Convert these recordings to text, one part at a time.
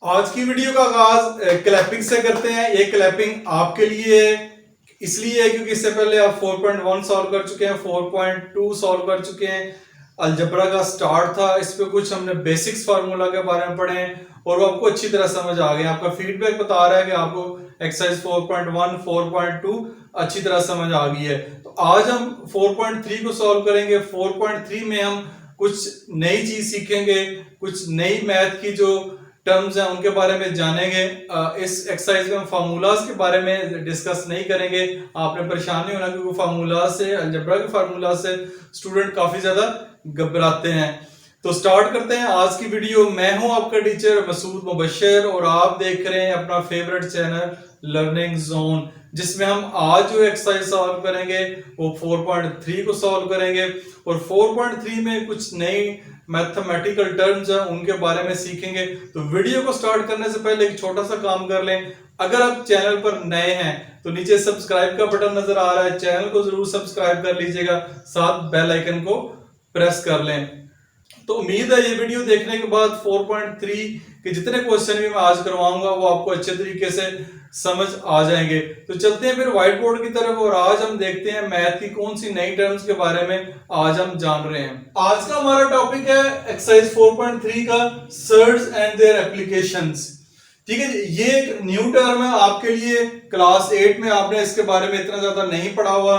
आज की वीडियो का आगाज क्लैपिंग से करते हैं। ये क्लैपिंग आपके लिए इसलिए है क्योंकि इससे पहले आप 4.1 सॉल्व कर चुके हैं, 4.2 सॉल्व कर चुके हैं। अलजबरा का स्टार्ट था, इस पे कुछ हमने बेसिक्स फार्मूला के बारे में पढ़े हैं और वो आपको अच्छी तरह समझ आ गए। आपका फीडबैक बता रहा है कि आपको एक्सरसाइज 4.1 4.2 अच्छी तरह समझ आ गई है। तो आज हम 4.3 को सॉल्व करेंगे। 4.3 में हम कुछ नई चीज सीखेंगे, कुछ नई मैथ की जो टर्म्स हैं उनके बारे में जानेंगे। इस एक्सरसाइज में हम फार्मूलाज के बारे में डिस्कस नहीं करेंगे। आपने परेशान नहीं होना क्योंकि फार्मूला से, अलजेब्रा के फार्मूला से स्टूडेंट काफी ज्यादा घबराते हैं। तो स्टार्ट करते हैं आज की वीडियो। मैं हूं आपका टीचर मसूद मुबशर और आप देख रहे हैं अपना फेवरेट चैनल लर्निंग जोन, जिसमें हम आज जो एक्सरसाइज सॉल्व करेंगे वो 4.3 को सॉल्व करेंगे और 4.3 में कुछ नई मैथमेटिकल टर्म्स हैं उनके बारे में सीखेंगे। तो वीडियो को स्टार्ट करने से पहले एक छोटा सा काम कर लें। अगर आप चैनल पर नए हैं तो नीचे सब्सक्राइब का बटन नजर आ रहा है, चैनल को जरूर सब्सक्राइब कर लीजिएगा, साथ बेल आइकन को प्रेस कर लें। तो उम्मीद है ये वीडियो देखने के बाद 4.3 के जितने क्वेश्चन भी मैं आज करवाऊंगा वो आपको अच्छे तरीके से समझ आ जाएंगे। तो चलते हैं फिर व्हाइट बोर्ड की तरफ और आज हम देखते हैं मैथ की कौन सी नई टर्म्स के बारे में आज हम जान रहे हैं। आज का हमारा टॉपिक है एक्सरसाइज 4.3 का सर्ड्स एंड देयर एप्लीकेशंस। ठीक है जी, ये एक न्यू टर्म है आपके लिए। क्लास 8 में आपने इसके बारे में इतना ज्यादा नहीं पढ़ा हुआ,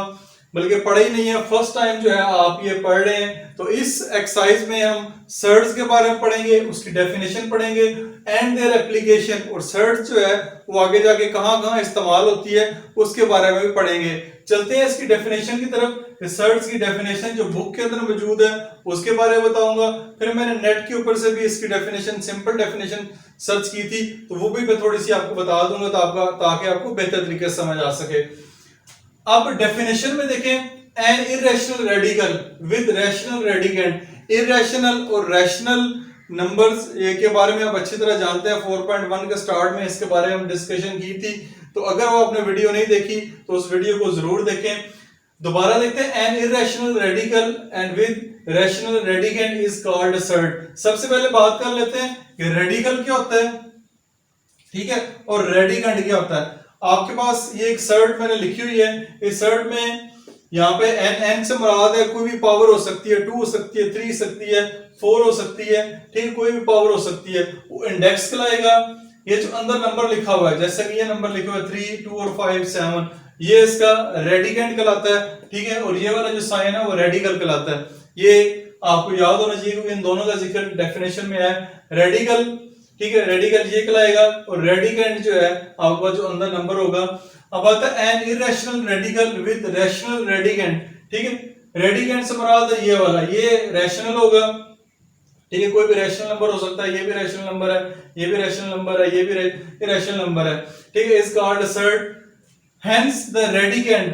बल्कि पढ़ा ही नहीं है, फर्स्ट टाइम जो है आप ये पढ़ रहे हैं। तो इस एक्सरसाइज में हम सर्ड्स के बारे में पढ़ेंगे, उसकी डेफिनेशन पढ़ेंगे एंड देयर एप्लीकेशन, और सर्ड्स जो है वो आगे जाके कहां कहां इस्तेमाल होती है उसके बारे में भी पढ़ेंगे। चलते हैं इसकी डेफिनेशन की तरफ। सर्ड्स की डेफिनेशन जो बुक के अंदर मौजूद है उसके बारे में बताऊंगा। फिर मैंने नेट के ऊपर से भी इसकी डेफिनेशन, सिंपल डेफिनेशन सर्च की थी, तो वो भी मैं थोड़ी सी आपको बता दूंगा ताकि आपको बेहतर तरीके से समझ आ सके। अब डेफिनेशन में देखें, an irrational radical with rational radicand. Irrational और रैशनल नंबर्स ये के बारे में आप अच्छी तरह जानते हैं। 4.1 के स्टार्ट में इसके बारे में हम डिस्कशन की थी, तो अगर वो आपने वीडियो नहीं देखी तो उस वीडियो को जरूर देखें। दोबारा देखते हैं, an irrational radical and with rational radicand is called surd. सबसे पहले बात कर लेते हैं कि रेडिकल क्या होता है, ठीक है, और रेडिकेंड क्या होता है। आपके पास ये एक सर्ट मैंने लिखी हुई है। इस सर्ट में यहाँ पे एन से मुराद है कोई भी पावर हो सकती है, 2 हो सकती है, 3 सकती है, 4 हो सकती है, ठीक, कोई भी पावर हो सकती है। वो इंडेक्स कहलाएगा। ये जो अंदर नंबर लिखा हुआ है, जैसे कि ये नंबर लिखा हुआ है 3, 2 और 5, 7, ये इसका रेडिकेंड कहलाता है, ठीक है। और ये वाला जो साइन है वो रेडिकल कहलाता है। ये आपको याद होना चाहिए क्योंकि इन दोनों का जिक्र डेफिनेशन में है। रेडिकल, ठीक है, रेडिकल ये कहलाएगा और रेडिकेंड जो है आपका जो अंदर नंबर होगा। अब आता है an irrational radical with rational radicand, ठीक है। रेडिकेंड से मुराद है ये वाला, ये रैशनल होगा, ठीक है, कोई भी रैशनल नंबर हो सकता है, ये भी रैशनल नंबर है, ये भी रैशनल नंबर है, ये भी रैशनल नंबर है, ठीक है। Is called surd, hence the radicand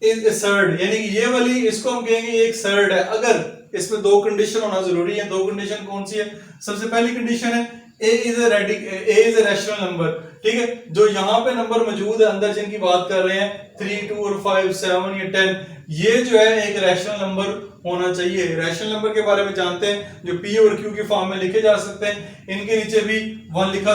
is a surd, यानी कि ये वाली इसको हम कहेंगे ये एक सर्ड है। अगर इसमें दो कंडीशन होना जरूरी है। दो कंडीशन कौन सी है? सबसे पहली कंडीशन है ए इज ए रैशनल नंबर, ठीक है। जो यहाँ पे नंबर मौजूद है अंदर जिनकी बात कर रहे हैं 3, 2 और 5, 7 या 10, ये जो है एक रैशनल नंबर होना चाहिए। रैशनल नंबर के बारे में जानते हैं, जो पी और क्यू की फॉर्म में लिखे जा सकते हैं। इनके नीचे भी 1 लिखा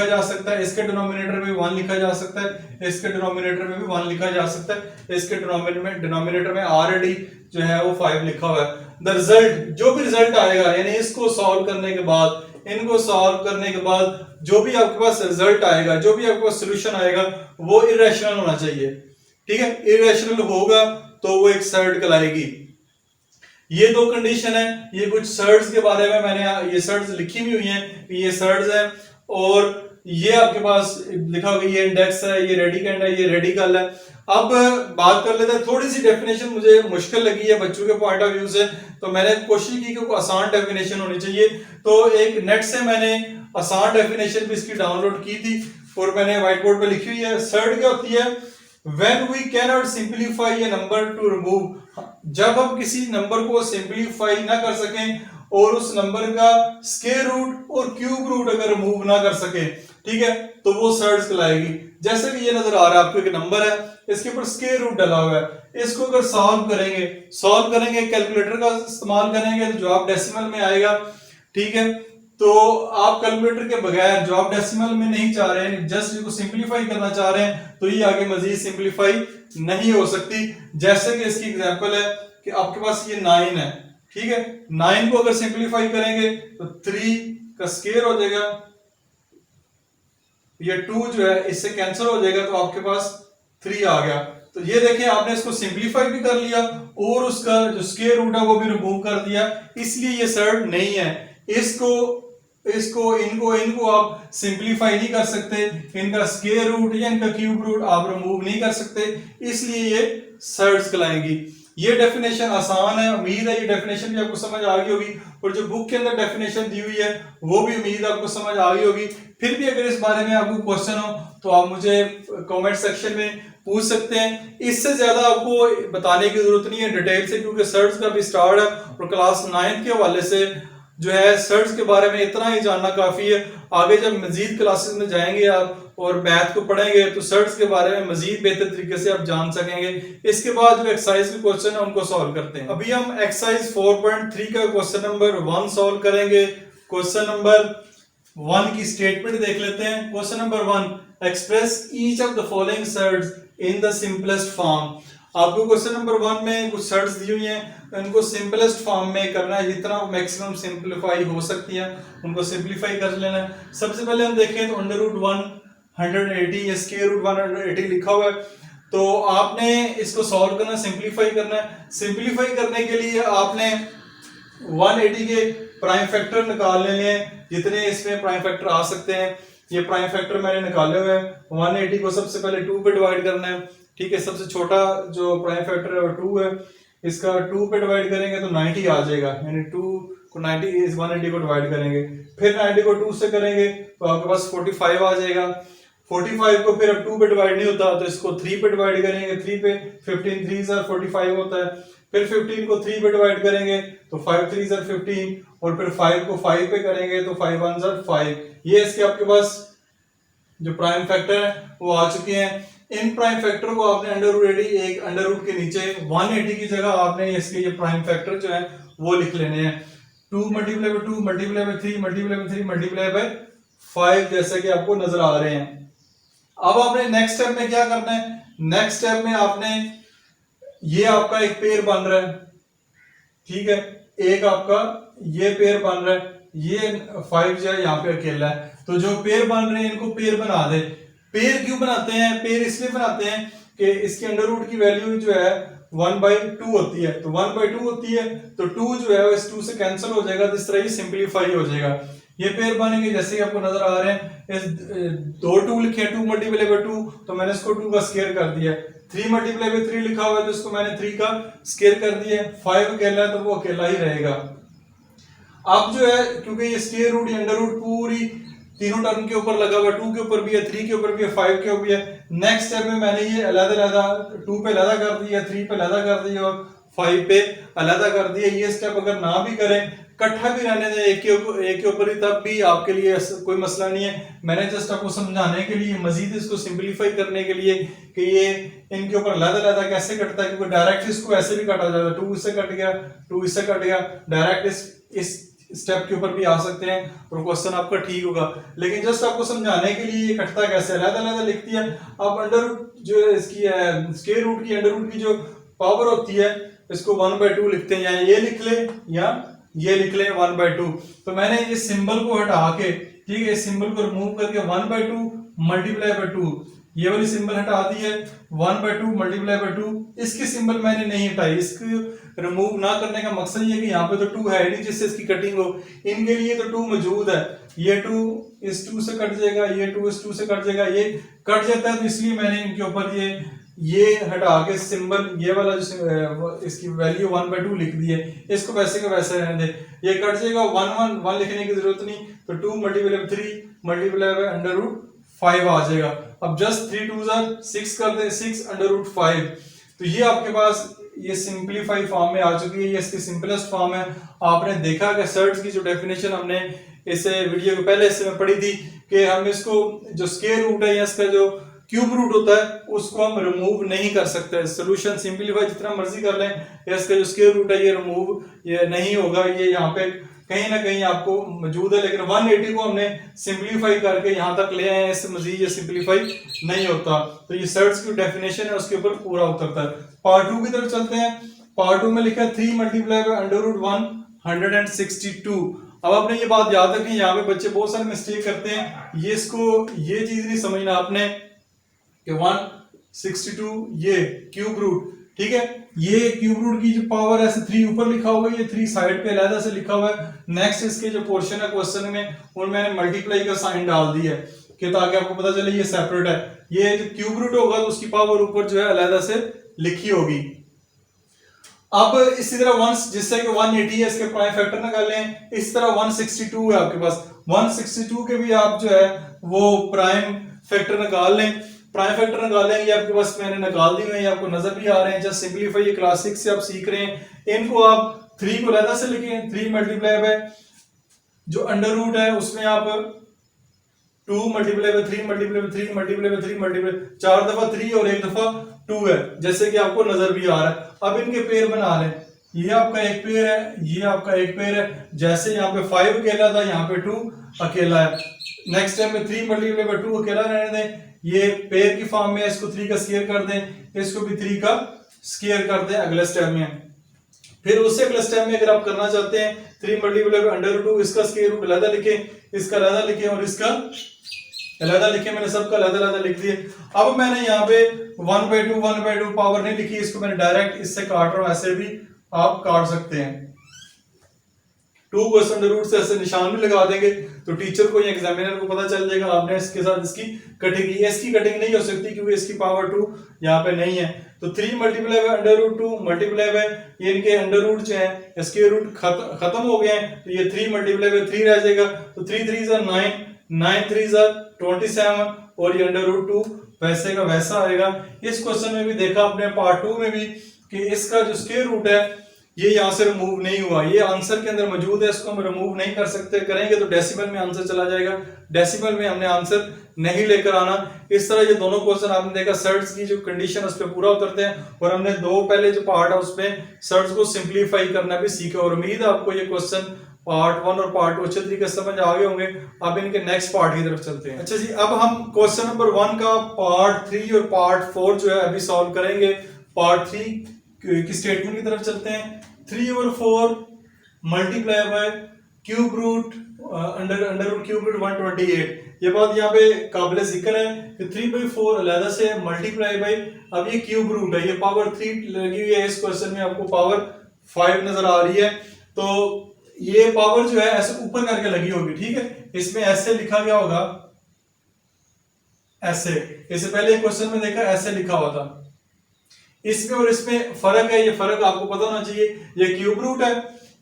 जा सकता है, इसके डिनोमिनेटर में भी 1 लिखा जा सकता है, इसके डिनोमिनेटर में भी 1 लिखा जा सकता है, इसके डिनोमिनेटर में ऑलरेडी जो है वो 5 लिखा हुआ है। द रिजल्ट, जो भी रिजल्ट आएगा, यानी इसको सॉल्व करने के बाद, इनको सॉल्व करने के बाद जो भी आपके पास रिजल्ट आएगा, जो भी आपके पास सॉल्यूशन आएगा, वो इरेशनल होना चाहिए, ठीक है। इरेशनल होगा तो वो एक सर्ड कहलाएगी। ये दो कंडीशन है। ये कुछ सर्ड्स के बारे में मैंने ये सर्ड्स लिखी भी हुई हैं, ये सर्ड्स हैं और ये आपके पास लिखा हुआ, ये इंडेक्स है, ये रेडिकेंड है, ये रेडिकल है। अब बात कर लेते हैं, थोड़ी सी डेफिनेशन मुझे मुश्किल लगी है बच्चों के पॉइंट ऑफ व्यू से, तो मैंने कोशिश की कि कोई आसान डेफिनेशन होनी चाहिए। तो एक नेट से मैंने आसान डेफिनेशन भी इसकी डाउनलोड की थी और मैंने व्हाइट बोर्ड पे लिखी हुई है। सर्ड क्या होती है? When we cannot simplify a number to remove, जब हम किसी नंबर को सिंपलीफाई ना कर सकें और उस नंबर का स्क्वायर रूट और क्यूब रूट अगर रिमूव ना कर सके, ठीक है, तो वो सर्ड्स कहलाएगी। जैसे कि ये नजर आ रहा है आपको, एक नंबर है, इसके ऊपर स्क्वायर रूट डला हुआ है, इसको अगर सॉल्व करेंगे कैलकुलेटर का इस्तेमाल करेंगे तो जवाब डेसिमल में आएगा, ठीक है। तो आप कैलकुलेटर के बगैर जो आप डेसिमल में नहीं चाह रहे हैं, जस्ट इसको सिंपलीफाई करना चाह रहे हैं, तो ये आगे मजीद सिंपलीफाई नहीं हो सकती। जैसे कि इसकी एग्जांपल है कि आपके पास ये 9 है, ठीक है, 9 को अगर सिंपलीफाई करेंगे तो 3 का स्क्वायर हो जाएगा, ये 2 जो है इससे कैंसिल हो जाएगा, तो आपके पास 3 आ गया। तो ये देखें आपने इसको सिंपलीफाई भी कर लिया और उसका जो स्क्वायर रूट है वो भी रिमूव कर दिया, इसलिए ये सर्ड नहीं है। इनको आप सिंपलीफाई नहीं कर सकते, इनका स्क्वायर रूट या इनका क्यूब रूट आप रिमूव नहीं कर सकते, इसलिए ये सर्ड्स कहलाएंगी। ये डेफिनेशन आसान है, उम्मीद है ये डेफिनेशन भी आपको समझ आ गई होगी, और जो बुक के अंदर डेफिनेशन दी हुई है वो भी उम्मीद आपको समझ आ गई होगी। फिर भी अगर इस बारे में आपको क्वेश्चन हो तो आप मुझे कमेंट सेक्शन में पूछ सकते हैं। इससे ज्यादा आपको बताने की जरूरत नहीं है डिटेल से, क्योंकि सर्च का भी स्टार्ट है और क्लास 9 के हवाले से जो है सर्च के बारे में इतना ही जानना काफी है। आगे जब मजीद क्लासेस में जाएंगे आप और मैथ को पढ़ेंगे तो सर्च के बारे में मजीद बेहतर तरीके से आप जान सकेंगे। इसके बाद जो एक्सरसाइज के क्वेश्चन है उनको सॉल्व करते हैं। अभी हम एक्सरसाइज 4.3 का क्वेश्चन नंबर 1 सॉल्व करेंगे। क्वेश्चन नंबर 1 की स्टेटमेंट देख लेते हैं। Question number 1, express each of the following surds in the simplest form. आपको क्वेश्चन नंबर 1 में कुछ सर्ड्स दी हुई हैं, उनको सिंपलेस्ट फॉर्म में करना है, जितना मैक्सिमम सिंपलीफाई हो सकती है उनको सिंपलीफाई कर लेना है। सबसे पहले हम देखें तो अंडर रूट 180 या स्क्वायर रूट 180 लिखा हुआ है, तो आपने इसको सॉल्व करना, सिंपलीफाई करना है। सिंपलीफाई करने के लिए आपने 180 के प्राइम फैक्टर निकाल लेने हैं, जितने इसमें प्राइम फैक्टर आ सकते हैं। ये प्राइम फैक्टर मैंने निकाले हुए हैं। 180 को सबसे पहले 2 पे डिवाइड करना है, ठीक है। सबसे छोटा जो प्राइम फैक्टर है वो 2 है, इसका 2 पे डिवाइड करेंगे तो 90 आ जाएगा, यानी 2 को 90 इस 180 को डिवाइड करेंगे, फिर 90 को 2 से करेंगे तो आपके पास 45 आ जाएगा। 45 को फिर अब 2 पे डिवाइड नहीं होता तो इसको 3 पे डिवाइड करेंगे, 3 पे 15 3 ज़ा 45 होता है, फिर 15 को 3 पे डिवाइड करेंगे तो 5 3 ज़ा 15, और फिर 5 को 5 पे करेंगे तो 5 1 ज़ा 5। ये इसके आपके पास जो प्राइम फैक्टर है वो आ चुके हैं। इन प्राइम फैक्टर को आपने अंडर रूट 80 एक अंडर रूट के नीचे 180 की जगह आपने इसके ये प्राइम फैक्टर जो है वो लिख लेने हैं। 2 multiply bye 2 multiply by 3 multiply by 3 multiply bye 5 जैसे कि आपको नजर आ रहे हैं। अब आपने नेक्स्ट स्टेप में क्या करना है, नेक्स्ट स्टेप में आपने ये आपका एक पेयर बन रहा है, ठीक है, एक आपका ये पेयर बन रहा है, ये 5 जो है यहाँ पे अकेला है, तो जो पेयर बन रहे हैं इनको पेयर बना दे। पेयर क्यों बनाते हैं, पेयर इसलिए बनाते हैं कि इसके अंडर रूट की वैल्यू जो है 1/2 होती है, तो 1/2 होती है तो 2 जो है इस 2 से कैंसिल हो जाएगा, तो इस तरह ही सिंपलीफाई हो जाएगा। ये पेयर बनेंगे जैसे कि आपको नजर आ रहे हैं, इस 2 2 लिखे 2 मल्टीप्लाई बाय 2, तो मैंने इसको 2 का स्क्वायर कर दिया। 3 मल्टीप्लाई बाय 3 लिखा हुआ है तो इसको मैंने 3 का स्क्वायर कर दिया। 5 अकेला है तो वो अकेला ही रहेगा। अब जो है क्योंकि ये स्क्वायर रूट या अंडर रूट पूरी तीनों टर्म के ऊपर लगा हुआ, 2 के ऊपर भी है, 3 के ऊपर भी है, 5 के ऊपर भी है। नेक्स्ट स्टेप में मैंने ये अलग-अलग 2 पे अलग कर दिया, 3 पे अलग कर दिया और 5 पे अलग कर दिया। ये स्टेप अगर ना भी करें, इकट्ठा भी रहने दें एक के ऊपर ही, तब भी आपके लिए कोई मसला नहीं है। मैंने जस्ट आपको समझाने के लिए, मजीद इसको सिंपलीफाई करने के लिए कि ये इनके ऊपर अलग-अलग कैसे कटता है, क्योंकि डायरेक्ट इसको ऐसे भी काटा जाता है, 2 इससे कट गया, 2 इससे कट गया, डायरेक्ट इस स्टेप के ऊपर भी आ सकते हैं और क्वेश्चन आपका ठीक होगा। लेकिन जस्ट आपको समझाने के लिए ये कटता कैसे अलग-अलग लिख दिया। अब अंडर रूट जो इसकी है, स्क्वायर रूट की अंडर रूट की जो पावर होती है इसको 1/2 लिखते हैं, या ये लिख ले या ये लिख ले 1/2। तो मैंने इस सिंबल को हटा के, ठीक है, इस सिंबल को रिमूव करके 1/2 मल्टीप्लाई बाय 2 ये वाली सिंबल हटा दी है, 1/2 मल्टीप्लाई बाय 2 इसकी सिंबल मैंने नहीं हटाई। इसको रिमूव ना करने का मकसद ये कि यहाँ पे तो 2 है नहीं जिससे इसकी कटिंग हो, इनके लिए तो 2 मौजूद है। ये 2 इस 2 से कट जाएगा, ये 2 इस 2 से कट जाएगा, ये कट जाता है, तो इसलिए मैंने इनके ऊपर ये हटा के सिंबल ये वाला जो इसकी वैल्यू 1/2 लिख दी है, इसको वैसे का वैसे रहने दे। ये कट जाएगा, 1 लिखने की जरूरत नहीं, तो 2 multiply by 3 multiply by under root 5 आ जाएगा। अब जस्ट 3 2 6 कर दे, 6 अंडर रूट 5, तो ये आपके पास ये सिंपलीफाई फॉर्म में आ चुकी है। ये इसकी सिंपलेस्ट फॉर्म है। आपने देखा कि सर्च की जो डेफिनेशन हमने इस वीडियो के पहले हिस्से में पढ़ी थी कि हम इसको जो स्क्वायर रूट है या इसका जो क्यूब रूट होता है उसको हम रिमूव नहीं कर सकते। सोल्यूशन सिंपलीफाई जितना मर्जी कर लें, इसका जो स्क्वायर रूट है ये रिमूव ये नहीं होगा, ये यहाँ पे कहीं ना कहीं आपको मौजूद है, लेकिन 180 को हमने सिंपलीफाई करके यहाँ तक ले आए हैं, इससे मजीद ये सिंपलीफाई नहीं होता। तो ये सर्ट्स की डेफिनेशन है उसके ऊपर पूरा उतरता है। पार्ट 2 की तरफ चलते हैं। पार्ट 2 में लिखा है 3 मल्टीप्लाई बाय अंडर रूट 162। अब आपने ये बात याद रखनी, यहाँ पे बच्चे बहुत सारे मिस्टेक करते हैं, ये इसको ये चीज नहीं समझना आपने कि 162 ये क्यूब रूट, ठीक है, ये क्यूब रूट की जो पावर है 3 ऊपर लिखा हुआ है, ये 3 साइड पे अलग से लिखा हुआ है। नेक्स्ट इसके जो पोर्शन है क्वेश्चन में उनमें मैंने मल्टीप्लाई का साइन डाल दिया है कि ताकि आपको पता चले ये सेपरेट है। ये जो क्यूब रूट होगा तो उसकी पावर ऊपर जो है अलग से लिखी होगी। अब इसी तरह वंस जिससे कि 180 है इसके प्राइम फैक्टर निकालें, इस तरह 162 है आपके पास, 162 के भी आप जो है वो प्राइम फैक्टर निकाल लें। प्राइम फैक्टर निकालें, ये आपके पास मैंने निकाल दी हुए हैं, आपको नजर भी आ रहे हैं। जस्ट सिंपलीफाई, ये क्लास 6 से आप सीख रहे हैं। इनको आप 3 को अलग से लिखें, 3 मल्टीप्लाई बाय जो अंडर रूट है उसमें आप 2 multiply by 3 multiply by 3 multiply by 3 multiply 4 दफा 3 और 1 दफा 2 है, जैसे कि आपको नजर भी आ रहा है। अब इनके पेयर बना लें, ये आपका एक पेयर है, ये आपका एक पेयर है। जैसे यहाँ पे 5 अकेला था, यहाँ पे 2 अकेला है। नेक्स्ट टाइम में 3 मल्टीप्लाई बाय 2 अकेला रहने दें, ये पेयर की फॉर्म में, इसको 3 का स्क्वायर कर दें, इसको भी 3 का स्क्वायर कर दें अगले स्टेप में। फिर उससे अगले स्टेप में अगर आप करना चाहते हैं 3 मल्टीप्लाई बाय अंडर रूट 2, इसका स्क्वायर रूट अलग लिखें, इसका अलग लिखें और इसका अलग लिखे। मैंने सबका अलग लिख दिए। अब मैंने यहाँ पे 1/2 पावर नहीं लिखी, इसको मैंने डायरेक्ट इससे काट रहा हूं, ऐसे भी आप काट सकते हैं। 2 को अंडर रूट से ऐसे निशान भी लगा देंगे तो टीचर को या एग्जामिनर को पता चल जाएगा आपने इसके साथ इसकी कटिंग की। इसकी कटिंग नहीं हो सकती क्योंकि इसकी पावर 2 यहाँ पे नहीं है। तो 3 multiply by under root 2 multiply by ये इनके अंडर रूट जो है इसके रूट खत्म हो गए हैं, तो ये 3 मल्टीप्लाई बाय 3 रह जाएगा। तो 3 3 9, 9 3 27 और ये अंडर रूट 2 वैसे का वैसा आएगा। इस क्वेश्चन में भी देखा आपने पार्ट 2 में भी कि इसका जो स्क्वायर रूट है ये यहाँ से रिमूव नहीं हुआ, ये आंसर के अंदर मौजूद है, इसको हम रिमूव नहीं कर सकते। करेंगे तो डेसिमल में आंसर चला जाएगा, डेसिमल में हमने आंसर नहीं लेकर आना। इस तरह ये दोनों क्वेश्चन आपने देखा सर्ट्स की जो कंडीशन उस पर पूरा उतरते हैं, और हमने 2 पहले जो पार्ट है उसमें सर्ट्स को सिंप्लीफाई करना भी सीखा। और उम्मीद है आपको ये क्वेश्चन पार्ट 1 और पार्ट 2 अच्छे तरीके से समझ आ गए होंगे। अब इनके नेक्स्ट पार्ट की तरफ चलते हैं। अच्छा जी, अब हम क्वेश्चन नंबर 1 का पार्ट 3 और पार्ट 4 जो है अभी सॉल्व करेंगे। पार्ट 3 की स्टेटमेंट की तरफ चलते हैं। 3/4 multiply by cube root under root cube root 128। ये बात यहाँ पे काबिल जिक्र है कि 3/4 अलग से मल्टीप्लाई बाय, अब ये क्यूब रूट है, ये पावर 3 लगी हुई है। इस क्वेश्चन में आपको पावर 5 नजर आ रही है, तो ये पावर जो है ऐसे ऊपर करके लगी होगी, ठीक है। इसमें ऐसे लिखा गया होगा, ऐसे, इससे पहले क्वेश्चन में देखा ऐसे लिखा हुआ था। इसमें और इसमें फर्क है, ये फर्क आपको पता होना चाहिए। ये क्यूब रूट है,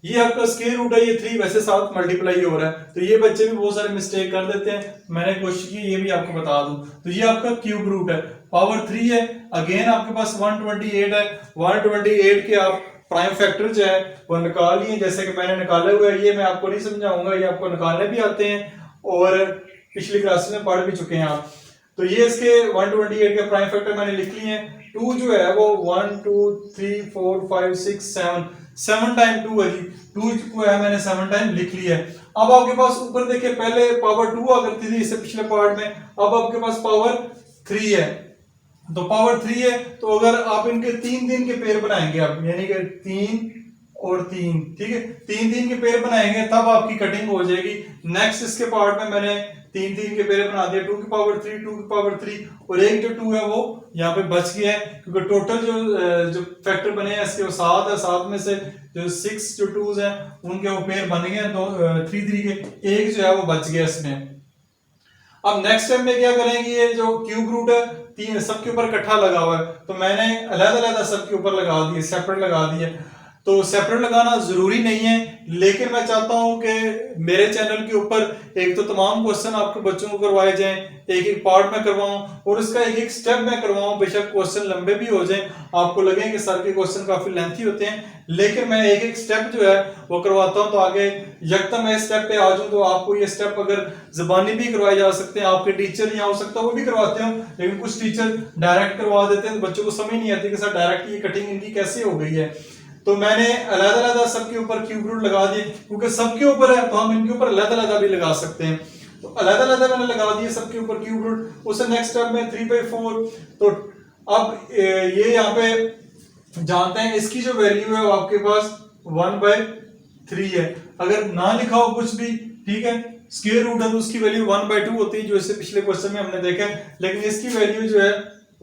ये आपका स्क्वायर रूट है, ये 3 वैसे साथ मल्टीप्लाई हो रहा है, तो ये बच्चे भी बहुत सारे मिस्टेक कर देते हैं। मैंने कोशिश की ये भी आपको बता दूं। तो ये आपका क्यूब रूट है, पावर 3 है, अगेन आपके पास 128 है। 128 के आप प्राइम फैक्टर जो है वो निकाल लिए, जैसे कि मैंने निकाले हुए हैं। ये मैं आपको नहीं समझाऊंगा, ये आपको निकालने भी आते हैं और पिछली क्लास में पढ़ भी चुके हैं आप। तो ये इसके 128 के प्राइम फैक्टर मैंने लिख लिए हैं। 2 जो है वो 1 2 3 4 5 6 7 टाइम 2 है जी, 2 को है मैंने 7 टाइम लिख लिया है। अब आपके पास ऊपर देखिए पहले पावर 2 आ करती थी इससे पिछले पार्ट में, अब आपके पास पावर 3 है। तो पावर 3 है, तो अगर आप इनके 3 दिन के पेयर बनाएंगे आप, यानी कि 3 और 3, ठीक है, 3 दिन के पेयर बनाएंगे तब आपकी कटिंग हो जाएगी। नेक्स्ट इसके पार्ट में मैंने 3 के पेयर बना दिया, 2 की पावर 3 2 की पावर 3 और एक जो 2 है वो यहाँ पे बच गया है, क्योंकि टोटल जो फैक्टर बने हैं इसके वो 7 है। 7 में से जो 6 जो 2s हैं उनके वो पेयर बन गए हैं, तो 3 3 के एक जो है वो बच गया इसमें। अब नेक्स्ट स्टेप में क्या करेंगे, ये जो क्यूब रूट है 3 सबके ऊपर इकट्ठा लगा हुआ है, तो मैंने अलग अलग सबके ऊपर लगा दिए, सेपरेट लगा दिए। तो तो सेपरेट लगाना जरूरी नहीं है, लेकिन मैं चाहता हूं कि मेरे चैनल के ऊपर एक तो तमाम क्वेश्चन आपके बच्चों को करवाए जाएं, एक एक पार्ट में करवाऊं और उसका एक एक स्टेप में करवाऊं। बेशक क्वेश्चन लंबे भी हो जाएं, आपको लगे कि सर के क्वेश्चन काफी लेंथी होते हैं, लेकिन मैं एक एक स्टेप जो है वो करवाता हूं, तो आगे यकदम मैं स्टेप पे आ जाऊं तो आपको ये स्टेप अगर जुबानी भी करवाए जा सकते हैं, आपके टीचर यहाँ हो सकता है वो भी करवाते हो, लेकिन कुछ टीचर डायरेक्ट करवा देते हैं तो बच्चों को समझ नहीं आती कि सर डायरेक्ट ये कटिंग इनकी कैसे हो गई है। तो मैंने अलग-अलग सबके ऊपर क्यूब रूट लगा दिए, क्योंकि सबके ऊपर है तो हम इनके ऊपर अलग-अलग भी लगा सकते हैं। तो अलग-अलग मैंने लगा दिए सबके ऊपर क्यूब रूट। उससे नेक्स्ट स्टेप में 3/4। तो अब ये यहाँ पे जानते हैं इसकी जो वैल्यू है वो आपके पास 1/3 है। अगर ना लिखा हो कुछ भी, ठीक है, स्क्वायर रूट है तो उसकी वैल्यू 1/2 होती है, जो इससे पिछले क्वेश्चन में हमने देखा है, लेकिन इसकी वैल्यू जो है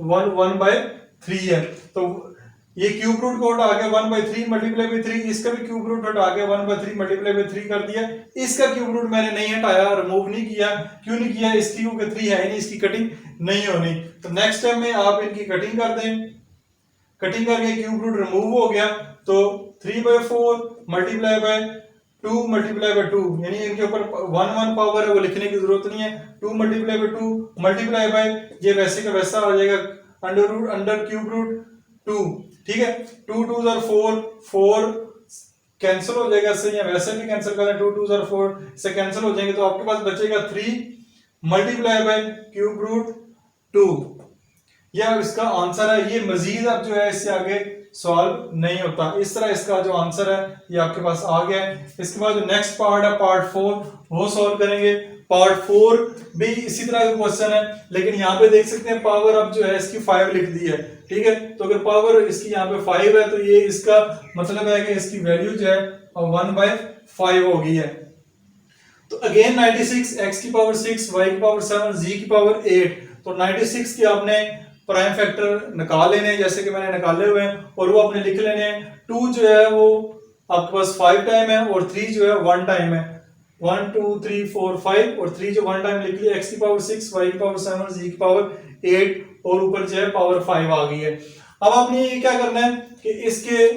1/3 है। तो ये क्यूब रूट को हटा के 1/3 मल्टीप्लाई बाई 3, इसका भी क्यूब रूट हटा के 1/3 मल्टीप्लाई बाई 3 कर दिया। इसका क्यूब रूट मैंने नहीं हटाया, रिमूव नहीं किया। क्यों नहीं किया? इसकी क्योंकि 3 है नहीं, इसकी कटिंग नहीं होनी। तो नेक्स्ट टाइम में आप इनकी कटिंग कर दें, कटिंग करके क्यूब रूट रिमूव हो गया तो 3/4 मल्टीप्लाई बाय 2 मल्टीप्लाई बाय 2, यानी इनके ऊपर 1 पावर है वो लिखने की जरूरत नहीं है। 2 मल्टीप्लाई बाय 2 मल्टीप्लाई बाय, ये वैसे का वैसा आ जाएगा, अंडर क्यूब रूट 2, ठीक है। 2 2 आर 4, 4 कैंसिल हो जाएगा इससे, या वैसे भी कैंसिल कर दें, 2 2 आर 4 से कैंसिल हो जाएंगे, तो आपके पास बचेगा 3 मल्टीप्लाई बाय क्यूब रूट 2। यह इसका आंसर है। ये मजीद अब जो है इससे आगे सॉल्व नहीं होता। इस तरह इसका जो आंसर है ये आपके पास आ गया है। इसके बाद जो नेक्स्ट पार्ट है पार्ट 4, वो सॉल्व करेंगे। पार्ट 4 भी इसी तरह का क्वेश्चन है, लेकिन यहाँ पे देख सकते हैं पावर अब जो है इसकी 5 लिख दी है, ठीक है। तो अगर पावर इसकी यहाँ पे 5 है तो ये इसका मतलब है कि इसकी वैल्यू जो है 1/5 हो गई है। तो अगेन 96, x की पावर 6, y की पावर 7, z की पावर 8। तो 96 की आपने प्राइम फैक्टर निकाल लेने हैं, जैसे कि मैंने निकाले हुए हैं, और वो आपने लिख लेने हैं। 2 जो है वो आपके पास 5 टाइम है और 3 जो है 1 टाइम है। 1 2 3 4 5 और 3 जो 1 टाइम लिख लिया। x की पावर 6, y की पावर 7, z की पावर 8 और ऊपर जो है पावर 5 आ गई है। अब आपने ये क्या करना है कि इसके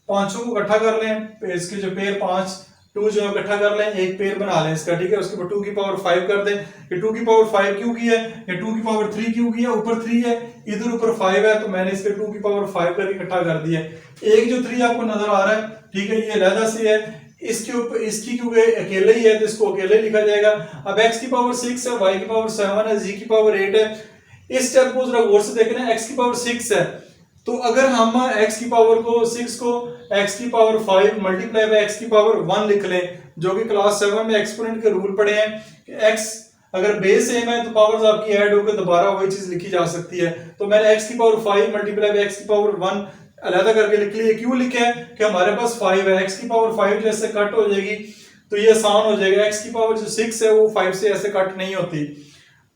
पांचों को इकट्ठा कर लें, इसके जो पेयर 5 2 जो इकट्ठा कर लें, एक पेयर बना लें इसका, ठीक है। उसके ऊपर 2 की पावर 5 कर दें। ये 2 की पावर 5 क्यों की है, ये 2 की पावर 3 क्यों की है, ऊपर 3 है, इधर ऊपर 5 है, तो मैंने इसके 2 की पावर 5 करके इकट्ठा कर दिया। एक जो 3 आपको नजर आ रहा है, ठीक है, ये अलग से है, इसके ऊपर इसकी क्योंकि अकेले ही है तो इसको अकेले लिखा जाएगा। अब x की पावर 6 है, y की पावर 7 है, z की पावर 8 है। इस स्टेप को जरा गौर से देखना है। x की पावर 6 है, तो अगर हम x की पावर को 6 को x की पावर 5 मल्टीप्लाई बाय x की पावर 1 लिख लें, जो कि क्लास 7 में एक्सपोनेंट के रूल पढ़े हैं कि x अगर बेस सेम है तो पावर्स आपकी ऐड होकर दोबारा वही चीज लिखी जा सकती है। तो मैंने x की पावर 5 मल्टीप्लाई बाय x की पावर 1 अलग करके लिख लिया। क्यों लिखे है कि हमारे पास 5 है, x की पावर 5 जैसे कट हो जाएगी तो ये आसान हो जाएगा। x की पावर जो 6 है वो 5 से ऐसे कट नहीं होती।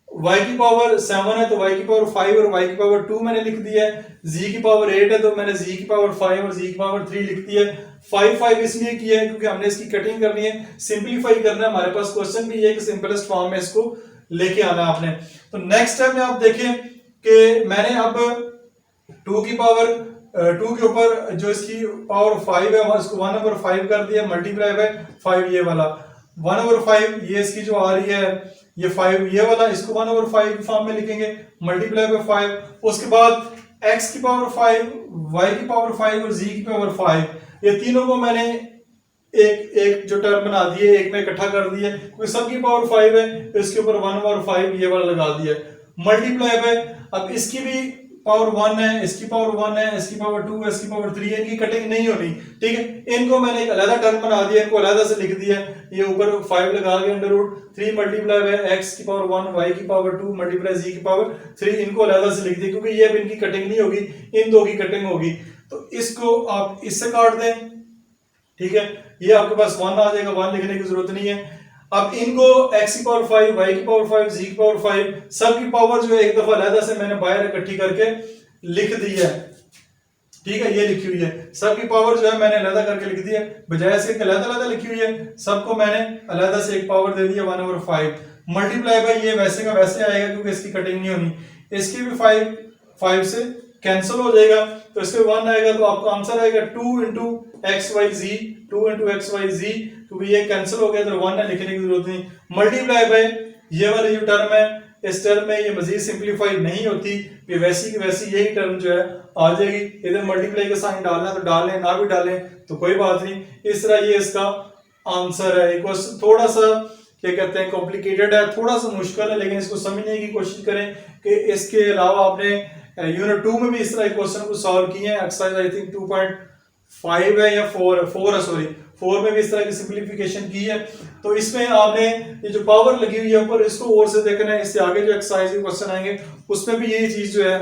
y की पावर 7 है तो y की पावर 5 और y की पावर 2 मैंने लिख दिया है। z की पावर 8 है तो मैंने z की पावर 5 और z की पावर 3 लिख दिया है। 5 5 इसलिए किया है क्योंकि हमने इसकी कटिंग करनी है, सिंपलीफाई करना है। हमारे पास क्वेश्चन भी है कि सिंपलेस्ट फॉर्म में इसको लेके आना है आपने। तो नेक्स्ट स्टेप में आप देखें कि मैंने अब 2 की पावर 2 के ऊपर जो इसकी पावर 5 है उसको 1/5 कर दिया मल्टीप्लाई बाय 5, ये वाला 1/5, ये इसकी जो आ रही है ये 5 ये वाला, इसको 1/5 फॉर्म में लिखेंगे मल्टीप्लाई बाय 5। उसके बाद x की पावर 5, y की पावर 5 और z की पावर 5, ये तीनों को मैंने एक जो टर्म बना दिए, एक में इकट्ठा कर दिया क्योंकि सबकी पावर 5 है, इसके ऊपर 1/5 ये वाला लगा दिया मल्टीप्लाई बाय। अब इसकी भी पावर 1 है, इसकी पावर 1 है, इसकी पावर 2 है, इसकी पावर 3 है, इनकी कटिंग नहीं होनी, ठीक है। इनको मैंने एक अलग टर्म बना दिया, इनको अलग से लिख दिया, ये ऊपर 5 लगा के under root 3 multiply by x की पावर 1, y की पावर 2 मल्टीप्लाई z की पावर 3, इनको अलग से लिख दिया क्योंकि ये अब इनकी कटिंग नहीं होगी, इन दो की कटिंग होगी। तो इसको आप इससे काट दें, ठीक है, ये आपके पास 1 आ जाएगा, 1 लिखने की जरूरत नहीं है। अब इनको x की पावर 5, y की पावर 5, z की पावर 5 सब की पावर जो है एक दफा अलग से मैंने बाहर इकट्ठी करके लिख दी है, ठीक है, ये लिखी हुई है। सब की पावर जो है मैंने अलग करके लिख दी है, बजाय इसके अलग लिखी हुई है, सबको मैंने अलग से एक पावर दे दिया 1/5 मल्टीप्लाई बाय, ये वैसे का वैसे आएगा क्योंकि इसकी कटिंग नहीं होनी, इसकी भी 5 5 से कैंसिल हो जाएगा, तो इसमें 1 आएगा, तो आपका आंसर आएगा 2 इंटू एक्स वाई जी, 2 इंटू एक्स वाई जी, क्योंकि ये कैंसिल हो गया तो 1 है, लिखने की जरूरत नहीं। मल्टीप्लाई बाय ये वाली जो टर्म है, इस टर्म में ये मजीद सिंप्लीफाई नहीं होती, ये वैसी की वैसी यही टर्म जो है आ जाएगी। इधर मल्टीप्लाई का साइन डालना तो डाल लें, ना भी डालें तो कोई बात नहीं। इस तरह ये इसका आंसर है। क्वेश्चन थोड़ा सा क्या कहते हैं कॉम्प्लिकेटेड है, थोड़ा सा मुश्किल है, लेकिन इसको समझने की कोशिश करें कि इसके अलावा आपने यूनिट 2 में भी इस तरह क्वेश्चन को सॉल्व किए हैं। एक्सरसाइज आई थिंक 2.5 है या 4 है, सॉरी 4 में भी इस तरह की सिंप्लीफिकेशन की है। तो इसमें आपने ये जो पावर लगी हुई है ऊपर, इसको और से देखना है। इससे आगे जो एक्सरसाइज के क्वेश्चन आएंगे उसमें भी यही चीज जो है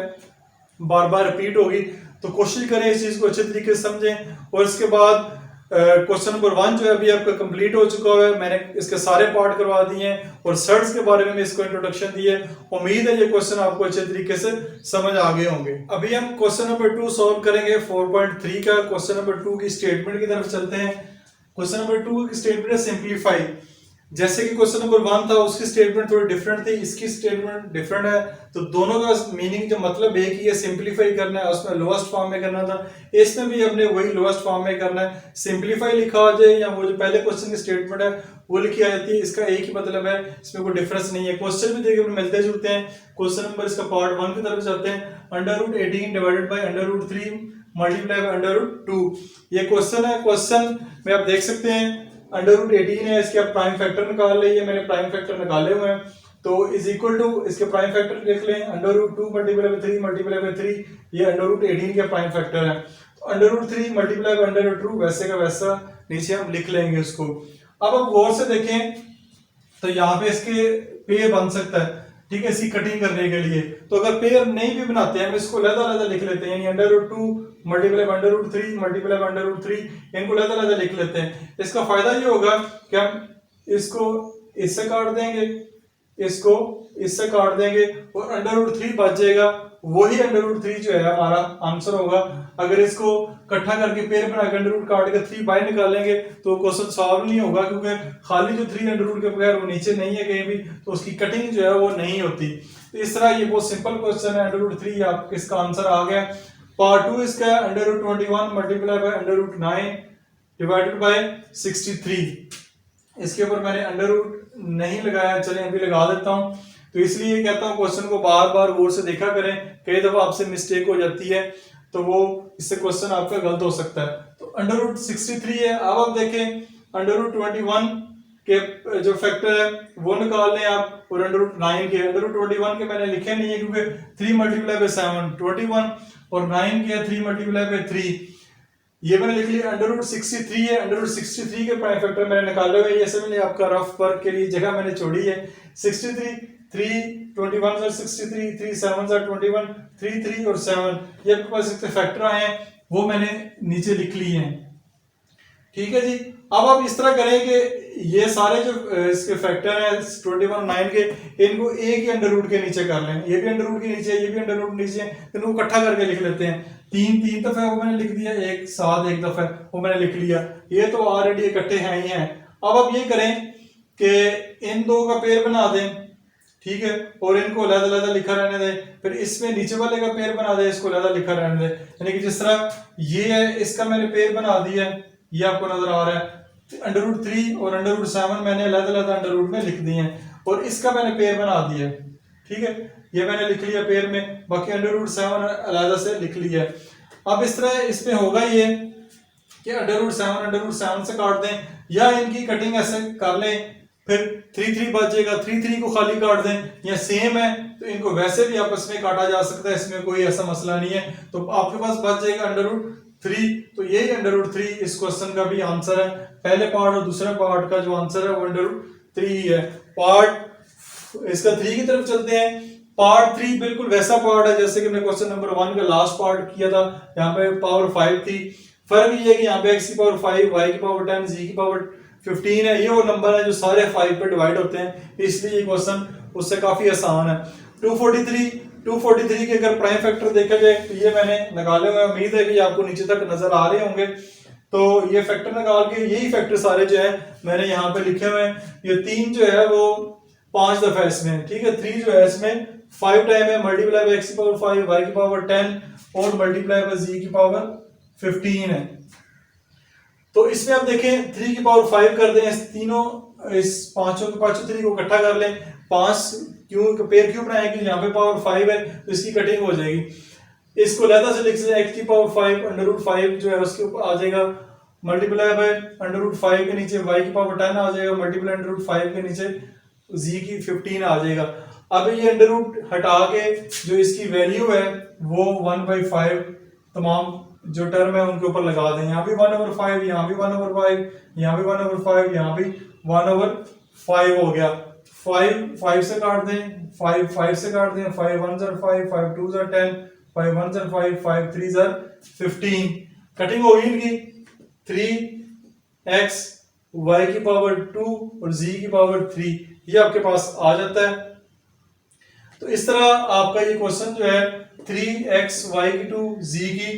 बार बार रिपीट होगी। तो कोशिश करें इस चीज को अच्छे तरीके से समझें। और इसके बाद क्वेश्चन नंबर 1 जो है अभी आपका कंप्लीट हो चुका है, मैंने इसके सारे पार्ट करवा दिए हैं और सर्ट्स के बारे में इसको इंट्रोडक्शन दी है। उम्मीद है ये क्वेश्चन आपको अच्छे तरीके से समझ आ गए होंगे। अभी हम क्वेश्चन नंबर 2 सॉल्व करेंगे 4.3 का। क्वेश्चन नंबर 2 की स्टेटमेंट की तरफ चलते हैं। क्वेश्चन नंबर 2 की स्टेटमेंट है सिंप्लीफाई। जैसे कि क्वेश्चन नंबर 1 था उसकी स्टेटमेंट थोड़ी डिफरेंट थी, इसकी स्टेटमेंट डिफरेंट है, तो दोनों का मीनिंग जो मतलब एक ही है, सिंप्लीफाई करना है, उसमें लोएस्ट फॉर्म में करना था, इसमें भी हमने वही लोएस्ट फॉर्म में करना है। सिंप्लीफाई लिखा आ जाए या वो जो पहले क्वेश्चन की स्टेटमेंट है वो लिखी आ जाती है, इसका एक ही मतलब है, इसमें कोई डिफरेंस नहीं है। क्वेश्चन भी देखिए मिलते जुलते हैं। क्वेश्चन नंबर इसका पार्ट 1 की तरफ जाते हैं। √18 डिवाइडेड बाय √3 मल्टीप्लाई बाय √2 ये क्वेश्चन है। क्वेश्चन में आप देख सकते हैं √18 है, इसके आप प्राइम फैक्टर निकाल लें, मैंने प्राइम फैक्टर निकाले हुए हैं, तो इज इक्वल टू इसके प्राइम फैक्टर लिख लें √2 मल्टीप्लाई बाय 3 मल्टीप्लाई बाय 3, ये √18 के प्राइम फैक्टर है। तो √3 मल्टीप्लाई बाय √2 वैसे का वैसा नीचे हम लिख लेंगे उसको। अब आप गौर से देखें तो यहाँ पे इसके पेयर बन सकता है, ठीक है, इसकी कटिंग करने के लिए। तो अगर पेयर नहीं भी बनाते हैं हम इसको अलग-अलग लिख लेते हैं, यानी √2 मल्टीप्लाई बाय √3 मल्टीप्लाई बाय √3, इनको अलग-अलग लिख लेते हैं। इसका फायदा ये होगा कि हम इसको इससे काट देंगे, इसको इससे काट देंगे और √3 बच जाएगा, वही √3 जो है हमारा आंसर होगा। अगर इसको इकट्ठा करके पेयर बनाकर √ काट के 3 बाहर निकालेंगे तो क्वेश्चन सॉल्व नहीं होगा, क्योंकि खाली जो 3 √ के बगैर वो नीचे नहीं है कहीं भी, तो उसकी कटिंग जो है वो नहीं होती। तो इस तरह ये बहुत सिंपल क्वेश्चन है। √3 आप इसका आंसर आ गया। पार्ट 2 इसका √21 मल्टीप्लाई बाय √9 डिवाइडेड बाय 63। इसके ऊपर मैंने √ नहीं लगाया, चलें अभी लगा देता हूं। तो इसलिए कहता हूं क्वेश्चन को बार बार गौर से देखा करें, कई दफा आपसे मिस्टेक हो जाती है तो वो इससे क्वेश्चन आपका गलत हो सकता है। तो √63 है। अब आप देखें √21 के जो फैक्टर है वो निकाल लें आप, और √9 के √21 के मैंने लिखे नहीं है क्योंकि 3 मल्टीप्लाई बाय 7 21 और 9 के 3 मल्टीप्लाई बाय 3, ये मैंने लिख लिया। √63 है, √63 के प्राइम फैक्टर मैंने निकाले हुए, ये सब आपका रफ वर्क के लिए जगह मैंने छोड़ी है। 63 3 21 63 3 7 21 3 3 और 7, ये आपके पास इसके फैक्टर आए हैं, वो मैंने नीचे लिख लिए हैं, ठीक है जी। अब आप इस तरह करें कि ये सारे जो इसके फैक्टर हैं 21 और 9 के, इनको एक ही √ के नीचे कर लें, ये भी √ के नीचे, ये भी √ नीचे, इनको इकट्ठा करके लिख लेते हैं। 3 दफे वो मैंने लिख दिया, एक साथ एक दफा वो मैंने लिख लिया, ये तो ऑलरेडी इकट्ठे हैं ही हैं। अब आप ये करें कि इन दो का पेयर बना दें, ठीक है, और इनको अलग-अलग लिखा रहने दें, फिर इसमें नीचे वाले का पेयर बना दें, इसको अलग लिखा रहने दें। यानी कि जिस तरह ये है, इसका मैंने पेयर बना दिया है, ये आपको नजर आ रहा है, √3 और √7 मैंने अलग-अलग √ में लिख दिए हैं, और इसका मैंने पेयर बना दिया, ठीक है, ये मैंने लिख लिया पेयर में, बाकी √7 अलग से लिख लिया। अब इस तरह इसमें होगा ये कि √7 से काट दें, या इनकी कटिंग ऐसे कर लें, फिर 3 बच जाएगा, 3 को खाली काट दें, या सेम है तो इनको वैसे भी आपस में काटा जा सकता है, इसमें कोई ऐसा मसला नहीं है। तो आपके पास बच जाएगा √3, तो यही √3 इस क्वेश्चन का भी आंसर है। पहले पार्ट और दूसरे पार्ट का जो आंसर है वो √3 ही है। पार्ट इसका 3 की तरफ चलते हैं। पार्ट 3 बिल्कुल वैसा पार्ट है जैसे कि हमने क्वेश्चन नंबर 1 का लास्ट पार्ट किया था, यहाँ पे पावर 5 थी। फर्क ये है कि यहाँ पे x की पावर 5, y की पावर 10, z की पावर 15 है, ये वो नंबर है जो सारे 5 पे डिवाइड होते हैं, इसलिए ये क्वेश्चन उससे काफी आसान है। 243 के अगर प्राइम फैक्टर देखा जाए तो ये मैंने निकाले हुए, उम्मीद है कि आपको नीचे तक नजर आ रहे होंगे। तो ये फैक्टर निकाल के यही फैक्टर सारे जो है मैंने यहाँ पे लिखे हुए हैं। ये 3 जो है वो 5 दफा इसमें, ठीक है, 3 जो है इसमें 5 टाइम है, मल्टीप्लाई बाय x की पावर 5, y की पावर 10 और मल्टीप्लाई बाय जी की पावर 15 है। तो इसमें आप देखें 3 की पावर 5 कर दें, इस पांचों के पांचों 3 को इकट्ठा कर लें, 5 क्यों पेयर क्यों बनाएंगे, यहाँ पे पावर 5 है तो इसकी कटिंग हो जाएगी। इसको लहदा से लिख सकते हैं x की पावर 5 √5 जो है उसके ऊपर आ जाएगा, मल्टीप्लाई बाय √5 के नीचे y की पावर 10 आ जाएगा, मल्टीप्लाई √5 के नीचे z की 15 आ जाएगा। अब ये अंडर रूट हटा के जो इसकी वैल्यू है वो 1/5 तमाम जो टर्म है उनके ऊपर लगा दें। यहाँ भी 1/5, यहाँ भी 1/5, यहाँ भी 1/5, यहाँ भी 1/5 हो गया। 5 5 से काट दें, 5 5 से काट दें, 5 1 ज़र 5, 5 2 ज़र 10, 5 1 ज़र 5, 5 3 ज़र 15। कटिंग होगी इनकी 3x y की पावर 2 और z की पावर 3, ये आपके पास आ जाता है। तो इस तरह आपका ये क्वेश्चन जो है 3x y की 2 z की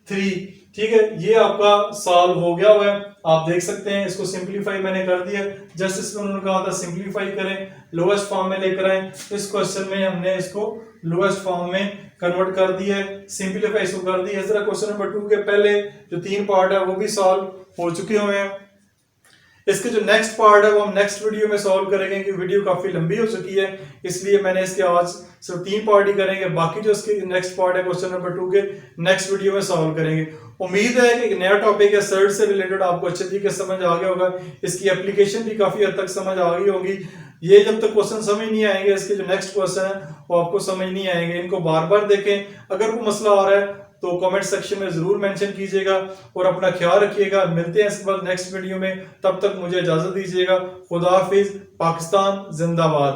3, ठीक है, ये आपका सॉल्व हो गया हुआ है। आप देख सकते हैं इसको सिंपलीफाई मैंने कर दिया, जस्ट इसमें उन्होंने कहा था सिंपलीफाई करें, लोएस्ट फॉर्म में लेकर आए। तो इस क्वेश्चन में हमने इसको लोएस्ट फॉर्म में कन्वर्ट कर दिया है, सिंपलीफाई इसको कर दिया। इस तरह क्वेश्चन नंबर 2 के पहले जो 3 पार्ट है वो भी सॉल्व हो चुके हुए हैं। इसके जो नेक्स्ट पार्ट है वो हम नेक्स्ट वीडियो में सॉल्व करेंगे, कि वीडियो काफी लंबी हो चुकी है, इसलिए मैंने इसके आज सिर्फ 3 पार्ट ही करेंगे। बाकी जो इसके नेक्स्ट पार्ट है क्वेश्चन नंबर 2 के नेक्स्ट वीडियो में सॉल्व करेंगे। उम्मीद है कि एक नया टॉपिक है सर्च से रिलेटेड आपको अच्छे तरीके से समझ आ गया होगा, इसकी एप्लीकेशन भी काफी हद तक समझ आ गई होगी। ये जब तक क्वेश्चन समझ नहीं आएंगे, इसके जो नेक्स्ट क्वेश्चन है वो आपको समझ नहीं आएंगे। इनको बार बार देखें, अगर कोई मसला आ रहा है तो कमेंट सेक्शन में जरूर मेंशन कीजिएगा और अपना ख्याल रखिएगा। मिलते हैं इसके बाद नेक्स्ट वीडियो में, तब तक मुझे इजाजत दीजिएगा। खुदा हाफिज, पाकिस्तान जिंदाबाद।